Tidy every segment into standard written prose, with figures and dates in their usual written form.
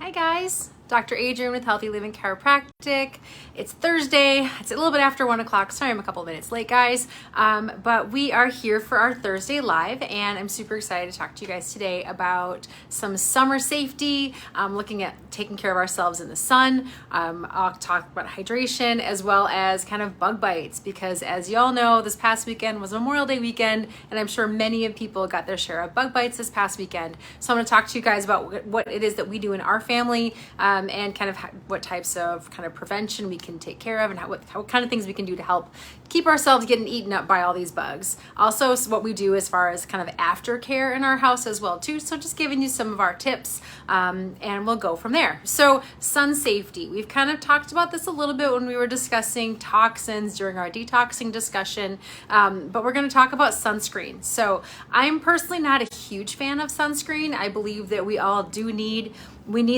Hi guys, Dr. Adrian with Healthy Living Chiropractic. It's Thursday. It's a little bit after 1 o'clock. Sorry, I'm a couple of minutes late, guys. But we are here for our Thursday live, and I'm super excited to talk to you guys today about some summer safety, looking at taking care of ourselves in the sun. I'll talk about hydration as well as kind of bug bites, because as y'all know, this past weekend was Memorial Day weekend, and I'm sure many of people got their share of bug bites this past weekend. So I'm going to talk to you guys about what it is that we do in our family, and kind of what types of kind of prevention we can take care of, and what kind of things we can do to help keep ourselves getting eaten up by all these bugs. Also, what we do as far as kind of aftercare in our house as well too. So just giving you some of our tips, and we'll go from there. So sun safety, we've kind of talked about this a little bit when we were discussing toxins during our detoxing discussion, but we're going to talk about sunscreen. So I'm personally not a huge fan of sunscreen. I believe that we all need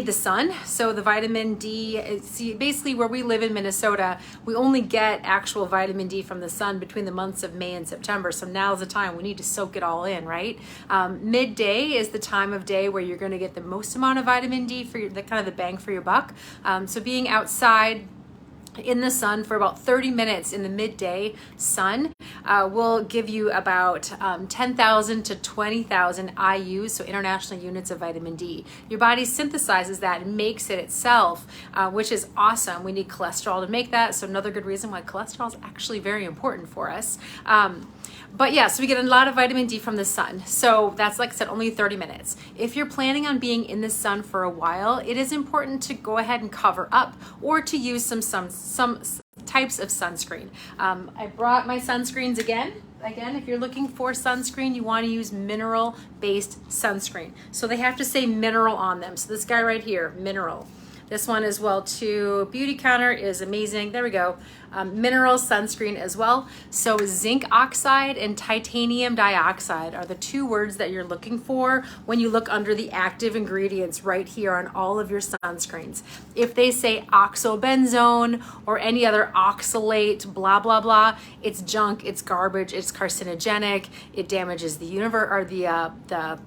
the sun. So the vitamin D, see, basically where we live in Minnesota, we only get actual vitamin D from the sun between the months of May and September. So now's the time we need to soak it all in, right? Midday is the time of day where you're going to get the most amount of vitamin D for the kind of the bang for your buck. So being outside in the sun for about 30 minutes in the midday sun will give you about 10,000 to 20,000 IUs, so international units of vitamin D. Your body synthesizes that and makes it itself, which is awesome. We need cholesterol to make that, so another good reason why cholesterol is actually very important for us. But yeah, so we get a lot of vitamin D from the sun. So that's, like I said, only 30 minutes. If you're planning on being in the sun for a while, it is important to go ahead and cover up or to use some types of sunscreen. I brought my sunscreens again. Again, if you're looking for sunscreen, you want to use mineral-based sunscreen. So they have to say mineral on them. So this guy right here, mineral. This one as well too. Beauty Counter is amazing. There we go. Mineral sunscreen as well. So zinc oxide and titanium dioxide are the two words that you're looking for when you look under the active ingredients right here on all of your sunscreens. If they say oxybenzone or any other oxalate, blah, blah, blah, it's junk, it's garbage, it's carcinogenic, it damages the universe, or the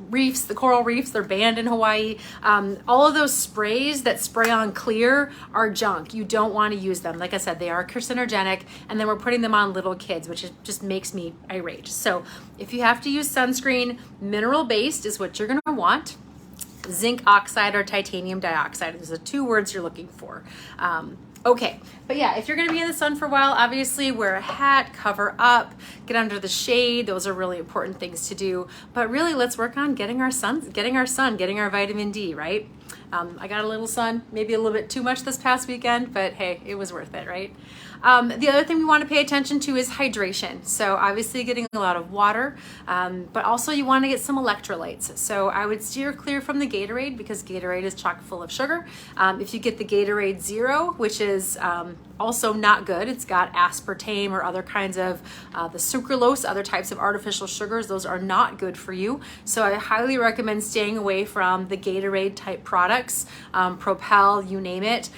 reefs, the coral reefs, they're banned in Hawaii. All of those sprays that spray on clear are junk. You don't want to use them. Like I said, they are carcinogenic, and then we're putting them on little kids, which just makes me irate. So if you have to use sunscreen, mineral-based is what you're going to want. Zinc oxide or titanium dioxide is the two words you're looking for. Okay, but yeah, if you're going to be in the sun for a while, obviously wear a hat, cover up, get under the shade. Those are really important things to do. But really, let's work on getting our vitamin D, right? I got a little sun, maybe a little bit too much this past weekend, but hey, it was worth it, right? The other thing we want to pay attention to is hydration. So obviously getting a lot of water, but also you want to get some electrolytes. So I would steer clear from the Gatorade, because Gatorade is chock full of sugar. If you get the Gatorade Zero, which is also not good, it's got aspartame or other kinds of the sucralose, other types of artificial sugars. Those are not good for you. So I highly recommend staying away from the Gatorade type products, Propel, you name it.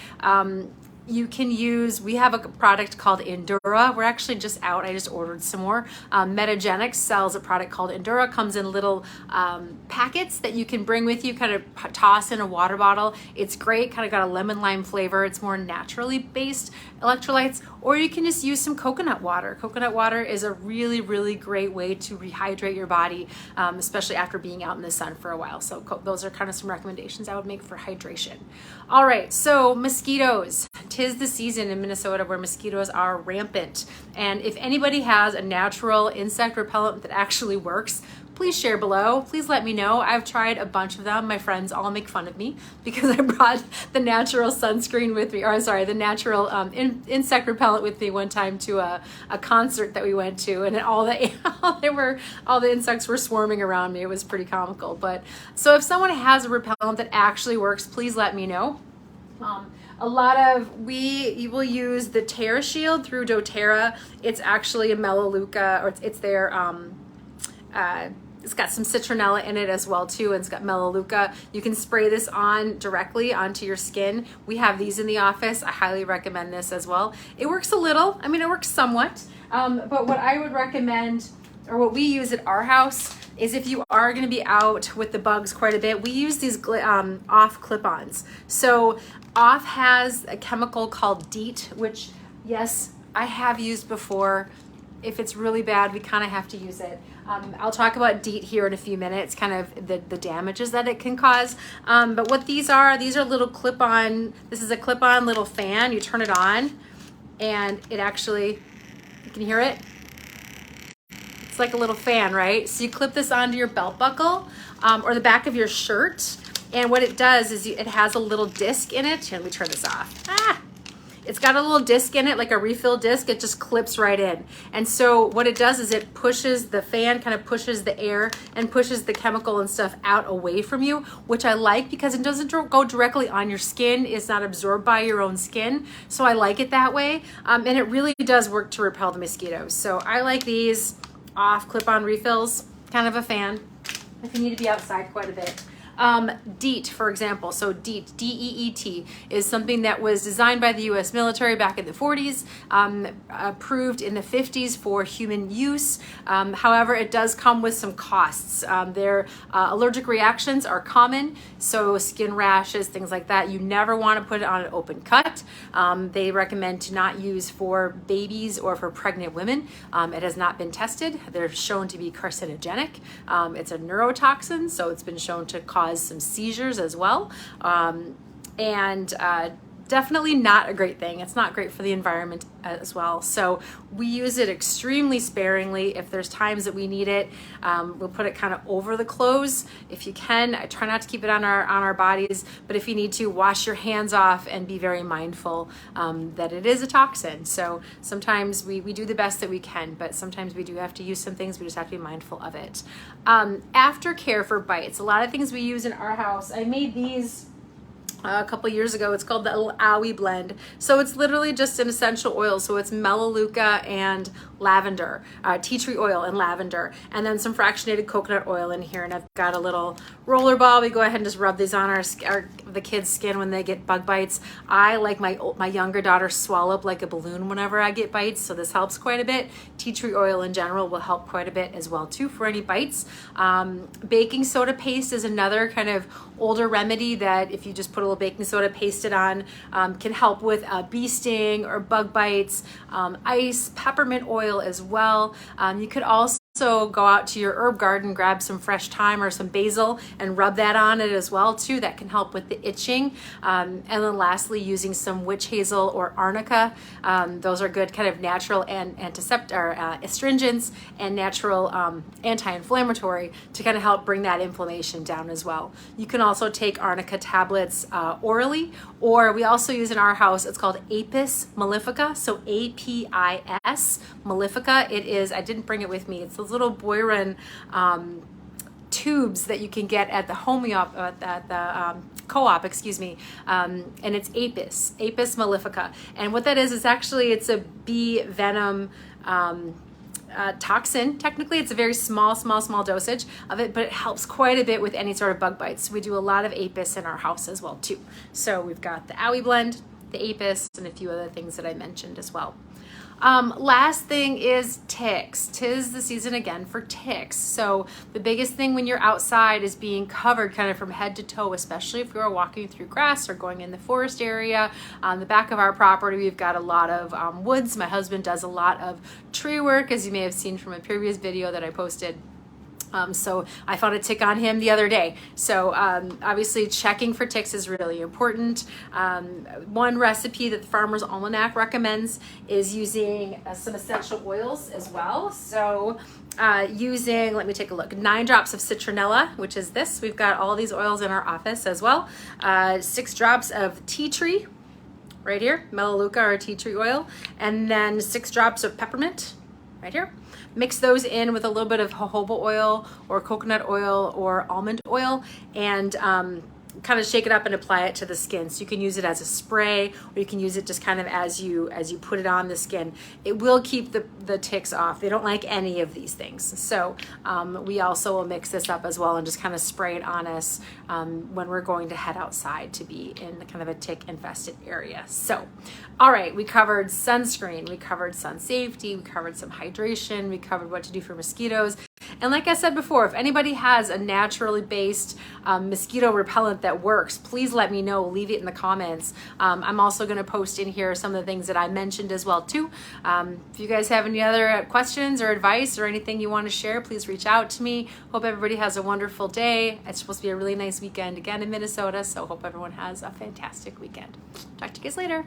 You can use, we have a product called Endura. We're actually just out. I just ordered some more. Metagenics sells a product called Endura. Comes in little packets that you can bring with you, kind of toss in a water bottle. It's great, kind of got a lemon lime flavor. It's more naturally based electrolytes. Or you can just use some coconut water. Coconut water is a really, really great way to rehydrate your body, especially after being out in the sun for a while. So those are kind of some recommendations I would make for hydration. All right, so mosquitoes. 'Tis the season in Minnesota where mosquitoes are rampant. And if anybody has a natural insect repellent that actually works, please share below. Please let me know. I've tried a bunch of them. My friends all make fun of me because I brought the natural sunscreen with me, or sorry, the natural insect repellent with me one time to a concert that we went to, and all the insects were swarming around me. It was pretty comical. But so if someone has a repellent that actually works, please let me know. You will use the Terra Shield through doTERRA. It's actually a Melaleuca, or it's their, it's got some citronella in it as well too, and it's got Melaleuca. You can spray this on directly onto your skin. We have these in the office. I highly recommend this as well. It works a little, it works somewhat, but what I would recommend or what we use at our house is if you are going to be out with the bugs quite a bit, we use these off clip-ons. So off has a chemical called DEET, which yes, I have used before. If it's really bad, we kind of have to use it. I'll talk about DEET here in a few minutes, kind of the damages that it can cause. But what these are little clip-on, this is a clip-on little fan. You turn it on and it actually, you can hear it. It's like a little fan, right? So you clip this onto your belt buckle or the back of your shirt. And what it does is it has a little disc in it. Here, let me turn this off. It's got a little disc in it, like a refill disc. It just clips right in. And so what it does is it pushes, the fan kind of pushes the air and pushes the chemical and stuff out away from you, which I like because it doesn't go directly on your skin. It's not absorbed by your own skin. So I like it that way. And it really does work to repel the mosquitoes. So I like these off clip-on refills, kind of a fan if you need to be outside quite a bit. DEET, for example, so DEET, D-E-E-T, is something that was designed by the U.S. military back in the 40s, approved in the 50s for human use. However, it does come with some costs. Their allergic reactions are common, so skin rashes, things like that. You never want to put it on an open cut. They recommend to not use for babies or for pregnant women. It has not been tested. They're shown to be carcinogenic. It's a neurotoxin, so it's been shown to cause some seizures as well, and definitely not a great thing. It's not great for the environment as well. So we use it extremely sparingly. If there's times that we need it, we'll put it kind of over the clothes if you can. I try not to keep it on our bodies, but if you need to, wash your hands off and be very mindful that it is a toxin. So sometimes we do the best that we can, but sometimes we do have to use some things. We just have to be mindful of it. Aftercare for bites. A lot of things we use in our house. I made these a couple years ago. It's called the Owie blend. So it's literally just an essential oil. So it's melaleuca and lavender, tea tree oil and lavender, and then some fractionated coconut oil in here. And I've got a little roller ball. We go ahead and just rub these on the kids' skin when they get bug bites. I, like my younger daughter, swallow up like a balloon whenever I get bites, so this helps quite a bit. Tea tree oil in general will help quite a bit as well too for any bites. Baking soda paste is another kind of older remedy that if you just put a little baking soda, paste it on, can help with bee sting or bug bites. Ice, peppermint oil as well. You could also go out to your herb garden, grab some fresh thyme or some basil and rub that on it as well too. That can help with the itching. And then lastly, using some witch hazel or arnica. Those are good kind of natural and astringents and natural anti-inflammatory to kind of help bring that inflammation down as well. You can also take arnica tablets orally, or we also use in our house, it's called Apis mellifica. So A-P-I-S mellifica. It is, I didn't bring it with me. It's those little boiron tubes that you can get at the co-op, excuse me, and it's Apis mellifica. And what that is actually, it's a bee venom toxin. Technically, it's a very small dosage of it, but it helps quite a bit with any sort of bug bites. We do a lot of Apis in our house as well too. So we've got the Owie blend, the Apis, and a few other things that I mentioned as well. Last thing is ticks. 'Tis the season again for ticks. So the biggest thing when you're outside is being covered kind of from head to toe, especially if you're walking through grass or going in the forest area. On the back of our property, we've got a lot of woods. My husband does a lot of tree work, as you may have seen from a previous video that I posted. So I found a tick on him the other day. So obviously checking for ticks is really important. One recipe that the Farmer's Almanac recommends is using some essential oils as well. So using, let me take a look, 9 drops of citronella, which is this. We've got all these oils in our office as well. 6 drops of tea tree, right here, melaleuca or tea tree oil, and then 6 drops of peppermint, right here. Mix those in with a little bit of jojoba oil or coconut oil or almond oil, and kind of shake it up and apply it to the skin. So you can use it as a spray, or you can use it just kind of as you put it on the skin. It will keep the ticks off. They don't like any of these things. So we also will mix this up as well and just kind of spray it on us when we're going to head outside to be in kind of a tick infested area. So, all right, we covered sunscreen, we covered sun safety, we covered some hydration, we covered what to do for mosquitoes. And like I said before, if anybody has a naturally based mosquito repellent that works, please let me know. Leave it in the comments. I'm also going to post in here some of the things that I mentioned as well too. If you guys have any other questions or advice or anything you want to share, please reach out to me. Hope everybody has a wonderful day. It's supposed to be a really nice weekend again in Minnesota, so hope everyone has a fantastic weekend. Talk to you guys later.